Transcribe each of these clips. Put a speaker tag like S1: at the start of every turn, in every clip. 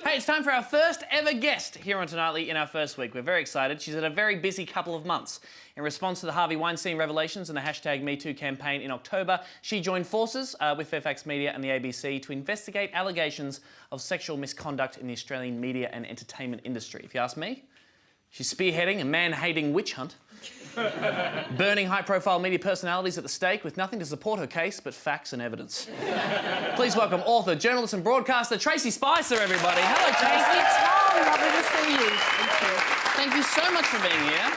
S1: Hey, it's time for our first ever guest here on Tonightly in our first week. We're very excited. She's had a very busy couple of months. In response to the Harvey Weinstein revelations and the hashtag #MeToo campaign in October, she joined forces with Fairfax Media and the ABC to investigate allegations of sexual misconduct in the Australian media and entertainment industry. If you ask me, she's spearheading a man-hating witch hunt, burning high-profile media personalities at the stake with nothing to support her case but facts and evidence. Please welcome author, journalist and broadcaster Tracey Spicer, everybody. Hello, Tracey.
S2: Thank you, Tom. Lovely to see you. Thank you.
S1: Thank you so much for being here.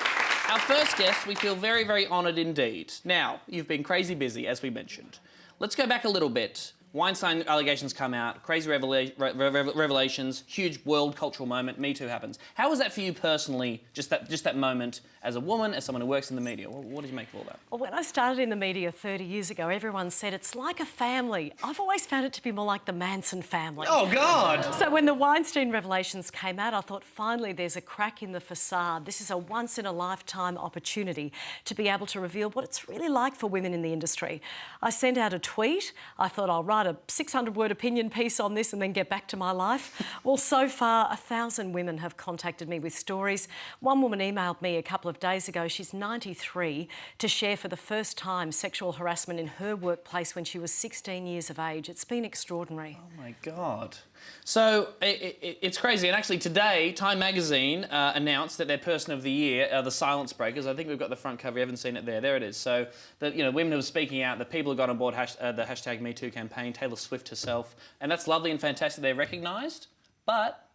S1: Our first guest, we feel very, very honoured indeed. Now, you've been crazy busy, as we mentioned. Let's go back a little bit. Weinstein allegations come out, crazy revelations, huge world cultural moment, Me Too happens. How was that for you personally, just that moment, as a woman, as someone who works in the media? What did you make of all that?
S2: Well, when I started in the media 30 years ago, everyone said it's like a family. I've always found it to be more like the Manson family.
S1: Oh, God!
S2: So when the Weinstein revelations came out, I thought, finally, there's a crack in the facade. This is a once-in-a-lifetime opportunity to be able to reveal what it's really like for women in the industry. I sent out a tweet. I thought I'll write a 600-word opinion piece on this and then get back to my life. Well, so far, 1,000 women have contacted me with stories. One woman emailed me a couple of days ago, she's 93, to share for the first time sexual harassment in her workplace when she was 16 years of age. It's been extraordinary.
S1: Oh, my God. So, it's crazy. And actually today, Time Magazine announced that their Person of the Year are the Silence Breakers. I think we've got the front cover. You haven't seen it there. There it is. So, women who are speaking out, the people who got on board the hashtag #MeToo campaign, Taylor Swift herself. And that's lovely and fantastic. They're recognised, but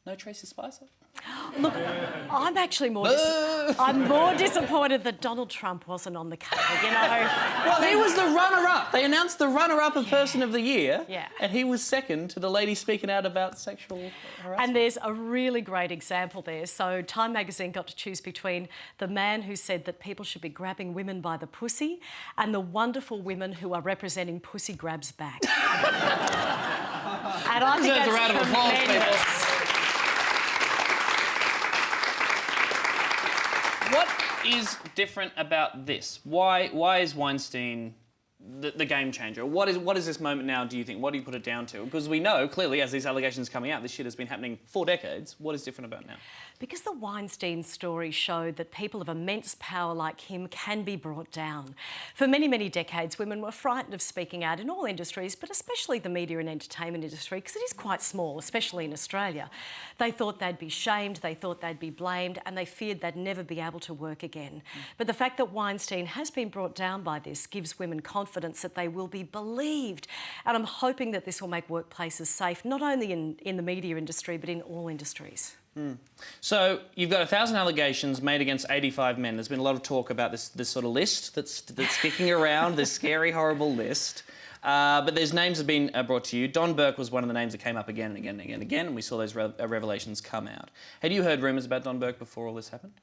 S1: no Tracey Spicer.
S2: Look, I'm actually more disappointed that Donald Trump wasn't on the cover, you know.
S1: Well, he was the runner-up. They announced the runner-up of Person of the Year,
S2: Yeah.
S1: and he was second to the lady speaking out about sexual harassment.
S2: And there's a really great example there. So Time Magazine got to choose between the man who said that people should be grabbing women by the pussy and the wonderful women who are representing Pussy Grabs Back. And I think that's
S1: a round of applause,
S2: tremendous.
S1: What is different about this? Why is Weinstein the game changer? What is this moment now, do you think? What do you put it down to? Because we know, clearly, as these allegations are coming out, this shit has been happening for decades. What is different about now?
S2: Because the Weinstein story showed that people of immense power like him can be brought down. For many, many decades, women were frightened of speaking out in all industries, but especially the media and entertainment industry, because it is quite small, especially in Australia. They thought they'd be shamed, they thought they'd be blamed, and they feared they'd never be able to work again. But the fact that Weinstein has been brought down by this gives women confidence that they will be believed. And I'm hoping that this will make workplaces safe, not only in the media industry, but in all industries.
S1: So you've got 1,000 allegations made against 85 men. There's been a lot of talk about this sort of list that's kicking around, this scary, horrible list. But there's names have been brought to you. Don Burke was one of the names that came up again and again and again and again, and we saw those revelations come out. Had you heard rumours about Don Burke before all this happened?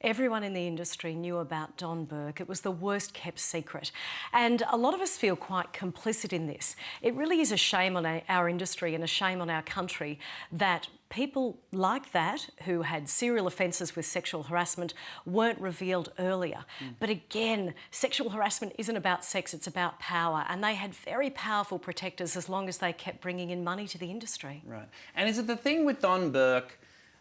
S2: Everyone in the industry knew about Don Burke. It was the worst kept secret. And a lot of us feel quite complicit in this. It really is a shame on our industry and a shame on our country that people like that, who had serial offences with sexual harassment, weren't revealed earlier. But again, sexual harassment isn't about sex, it's about power. And they had very powerful protectors as long as they kept bringing in money to the industry.
S1: Right. And is it the thing with Don Burke,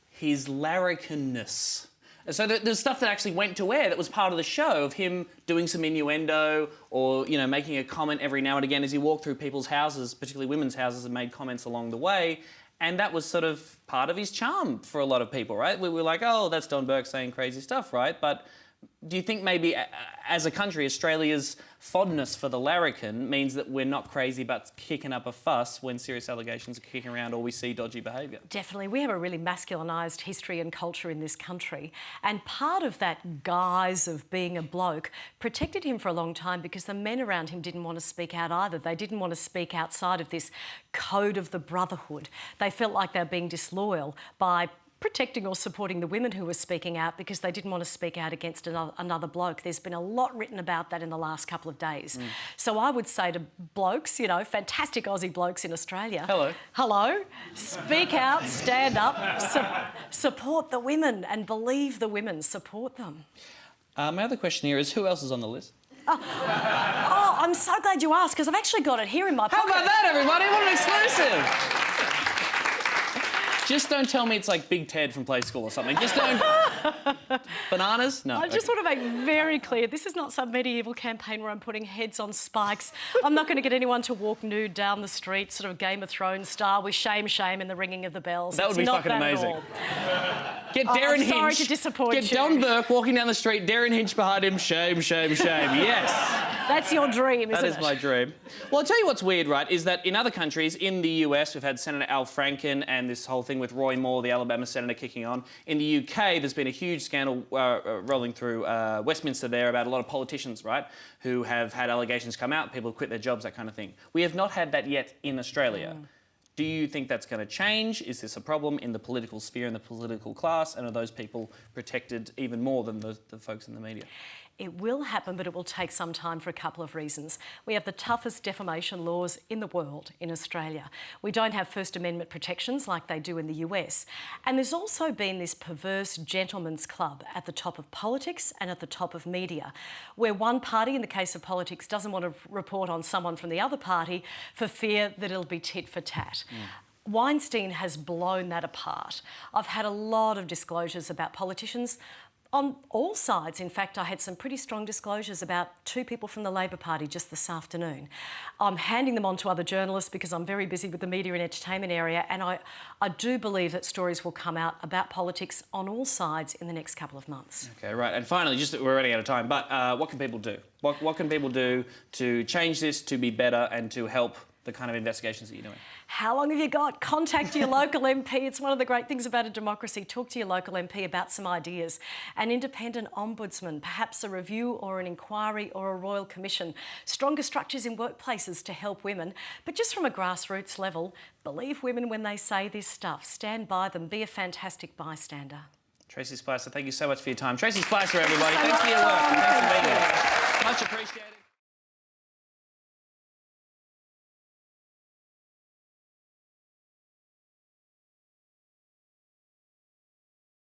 S1: his larrikinness? So there's stuff that actually went to air that was part of the show, of him doing some innuendo or, making a comment every now and again as he walked through people's houses, particularly women's houses, and made comments along the way. And that was sort of part of his charm for a lot of people, right? We were like, oh, that's Don Burke saying crazy stuff, right? But do you think maybe, as a country, Australia's fondness for the larrikin means that we're not crazy about kicking up a fuss when serious allegations are kicking around or we see dodgy behaviour?
S2: Definitely. We have a really masculinised history and culture in this country. And part of that guise of being a bloke protected him for a long time because the men around him didn't want to speak out either. They didn't want to speak outside of this code of the brotherhood. They felt like they were being disloyal by protecting or supporting the women who were speaking out because they didn't want to speak out against another bloke. There's been a lot written about that in the last couple of days. So I would say to blokes, fantastic Aussie blokes in Australia. Hello. Speak out, stand up, support the women and believe the women, support them.
S1: My other question here is, who else is on the list?
S2: Oh, I'm so glad you asked because I've actually got it here in my pocket.
S1: How about that, everybody? What an exclusive! Just don't tell me it's like Big Ted from Play School or something. Just don't... Bananas? No.
S2: I just want to make very clear, this is not some medieval campaign where I'm putting heads on spikes. I'm not going to get anyone to walk nude down the street, sort of Game of Thrones style, with shame, shame and the ringing of the bells.
S1: That would be fucking amazing. Get Darren Hinch.
S2: Sorry to disappoint you.
S1: Get Don Burke walking down the street, Darren Hinch behind him, shame, shame, shame. Yes.
S2: That's your dream, isn't it?
S1: That is my dream. Well, I'll tell you what's weird, right, is that in other countries, in the US, we've had Senator Al Franken and this whole thing with Roy Moore, the Alabama senator, kicking on. In the UK, there's been a huge scandal rolling through Westminster there about a lot of politicians, right, who have had allegations come out, people have quit their jobs, that kind of thing. We have not had that yet in Australia. Do you think that's going to change? Is this a problem in the political sphere and the political class? And are those people protected even more than the folks in the media?
S2: It will happen, but it will take some time for a couple of reasons. We have the toughest defamation laws in the world in Australia. We don't have First Amendment protections like they do in the US. And there's also been this perverse gentleman's club at the top of politics and at the top of media, where one party, in the case of politics, doesn't want to report on someone from the other party for fear that it'll be tit for tat. Weinstein has blown that apart. I've had a lot of disclosures about politicians on all sides. In fact, I had some pretty strong disclosures about 2 people from the Labor Party just this afternoon. I'm handing them on to other journalists because I'm very busy with the media and entertainment area, and I do believe that stories will come out about politics on all sides in the next couple of months.
S1: Okay, right. And finally, just we're running out of time, but what can people do? What can people do to change this, to be better and to help the kind of investigations that you're doing?
S2: How long have you got? Contact your local MP. It's one of the great things about a democracy. Talk to your local MP about some ideas. An independent ombudsman, perhaps a review or an inquiry or a royal commission. Stronger structures in workplaces to help women. But just from a grassroots level, believe women when they say this stuff. Stand by them. Be a fantastic bystander.
S1: Tracey Spicer, thank you so much for your time. Tracey Spicer, everybody. Thanks for your work. Thanks for being here. Much appreciated.